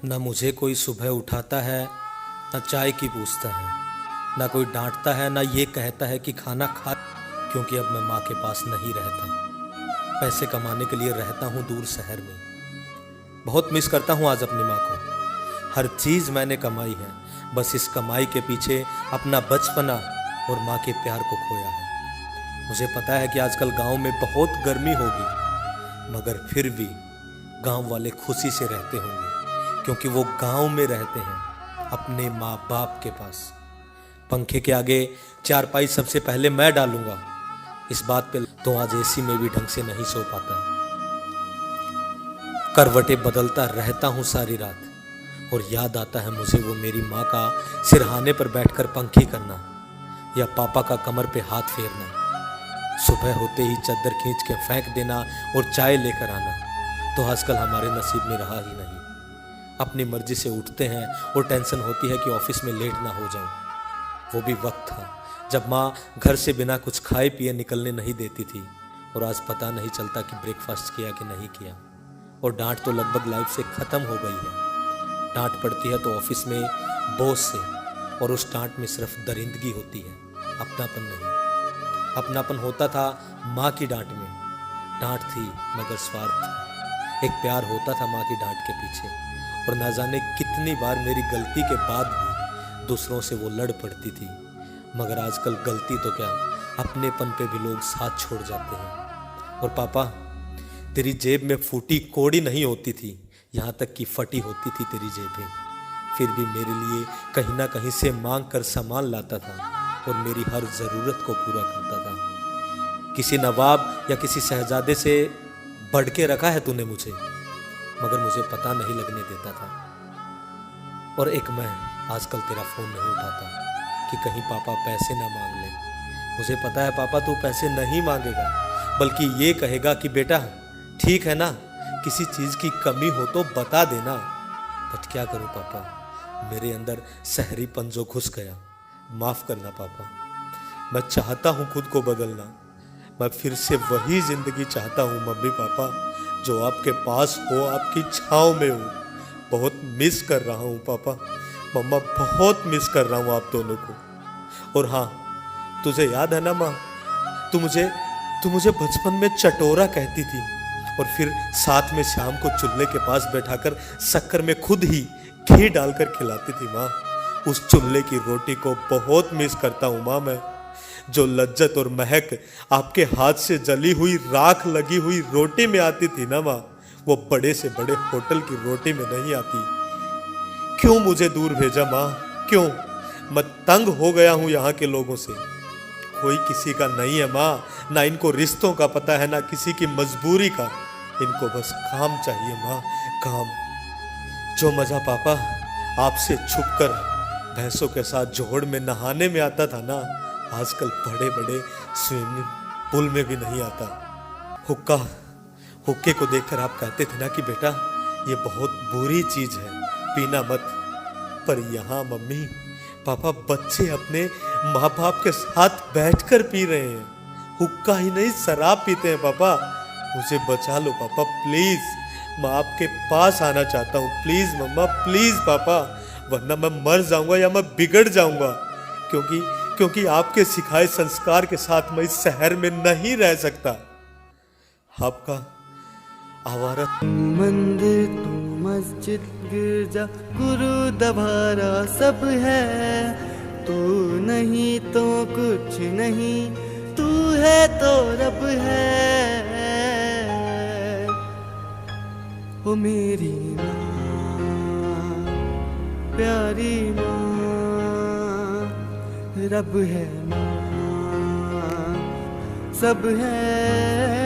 ना मुझे कोई सुबह उठाता है, ना चाय की पूछता है, ना कोई डांटता है, ना ये कहता है कि खाना खा, क्योंकि अब मैं माँ के पास नहीं रहता। पैसे कमाने के लिए रहता हूँ दूर शहर में। बहुत मिस करता हूँ आज अपनी माँ को। हर चीज़ मैंने कमाई है, बस इस कमाई के पीछे अपना बचपना और माँ के प्यार को खोया है। मुझे पता है कि आजकल गांव में बहुत गर्मी होगी, मगर फिर भी गांव वाले खुशी से रहते होंगे, क्योंकि वो गांव में रहते हैं अपने माँ बाप के पास। पंखे के आगे चारपाई सबसे पहले मैं डालूंगा, इस बात पे तो आज एसी में भी ढंग से नहीं सो पाता। करवटें बदलता रहता हूँ सारी रात, और याद आता है मुझे वो मेरी माँ का सिरहाने पर बैठकर पंखी करना, या पापा का कमर पे हाथ फेरना। सुबह होते ही चादर खींच के फेंक देना और चाय लेकर आना तो आजकल हमारे नसीब में रहा ही नहीं। अपनी मर्जी से उठते हैं और टेंशन होती है कि ऑफिस में लेट ना हो जाऊं। वो भी वक्त था जब माँ घर से बिना कुछ खाए पिए निकलने नहीं देती थी, और आज पता नहीं चलता कि ब्रेकफास्ट किया कि नहीं किया। और डांट तो लगभग लाइफ से ख़त्म हो गई है। डांट पड़ती है तो ऑफिस में बॉस से, और उस डांट में सिर्फ दरिंदगी होती है, अपनापन नहीं। अपनापन होता था माँ की डांट में। डांट थी मगर स्वार्थ था। एक प्यार होता था माँ की डांट के पीछे, और ना जाने कितनी बार मेरी गलती के बाद भी दूसरों से वो लड़ पड़ती थी। मगर आजकल गलती तो क्या, अपनेपन पे भी लोग साथ छोड़ जाते हैं। और पापा, तेरी जेब में फूटी कोड़ी नहीं होती थी, यहाँ तक कि फटी होती थी तेरी जेबें। फिर भी मेरे लिए कहीं ना कहीं से मांग कर सामान लाता था और मेरी हर ज़रूरत को पूरा करता था। किसी नवाब या किसी शहजादे से बढ़ के रखा है तूने मुझे, मगर मुझे पता नहीं लगने देता था। और एक मैं आजकल तेरा फ़ोन नहीं उठाता कि कहीं पापा पैसे ना मांग ले। मुझे पता है पापा तू पैसे नहीं मांगेगा, बल्कि ये कहेगा कि बेटा ठीक है ना, किसी चीज़ की कमी हो तो बता देना। बट क्या करूं पापा, मेरे अंदर शहरीपन जो घुस गया। माफ़ करना पापा, मैं चाहता हूँ खुद को बदलना। मैं फिर से वही ज़िंदगी चाहता हूँ मम्मी पापा, जो आपके पास हो, आपकी छाँव में हो। बहुत मिस कर रहा हूँ पापा, मम्मा बहुत मिस कर रहा हूँ आप दोनों को। और हाँ, तुझे याद है ना माँ, तू मुझे बचपन में चटोरा कहती थी, और फिर साथ में शाम को चूल्हे के पास बैठाकर शक्कर में खुद ही घी डालकर खिलाती थी माँ। उस चूल्हे की रोटी को बहुत मिस करता हूँ माँ मैं। जो लज्जत और महक आपके हाथ से जली हुई राख लगी हुई रोटी में आती थी ना माँ, वो बड़े से बड़े होटल की रोटी में नहीं आती। क्यों मुझे दूर भेजा माँ, क्यों? मैं तंग हो गया हूँ यहाँ के लोगों से। कोई किसी का नहीं है माँ, ना इनको रिश्तों का पता है, ना किसी की मजबूरी का। इनको बस काम चाहिए माँ, काम। जो मजा पापा आपसे छुपकर भैंसों के साथ जोहड़ में नहाने में आता था ना, आजकल बड़े बड़े स्विमिंग पूल में भी नहीं आता। हुक्के को देखकर आप कहते थे ना कि बेटा ये बहुत बुरी चीज़ है, पीना मत। पर यहाँ मम्मी पापा बच्चे अपने माँ बाप के साथ बैठकर पी रहे हैं। हुक्का ही नहीं, शराब पीते हैं पापा। मुझे बचा लो पापा प्लीज़, मैं आपके पास आना चाहता हूँ। प्लीज़ मम्मा, प्लीज़ पापा, वरना मैं मर जाऊंगा या मैं बिगड़ जाऊंगा। क्योंकि आपके सिखाए संस्कार के साथ मैं इस शहर में नहीं रह सकता। आपका आवारा। मंदिर तू मस्जिद गिरजा गुरुद्वारा सब है, तू नहीं तो कुछ नहीं, तू है तो रब है। ओ मेरी माँ, प्यारी माँ, रब है माँ, सब है।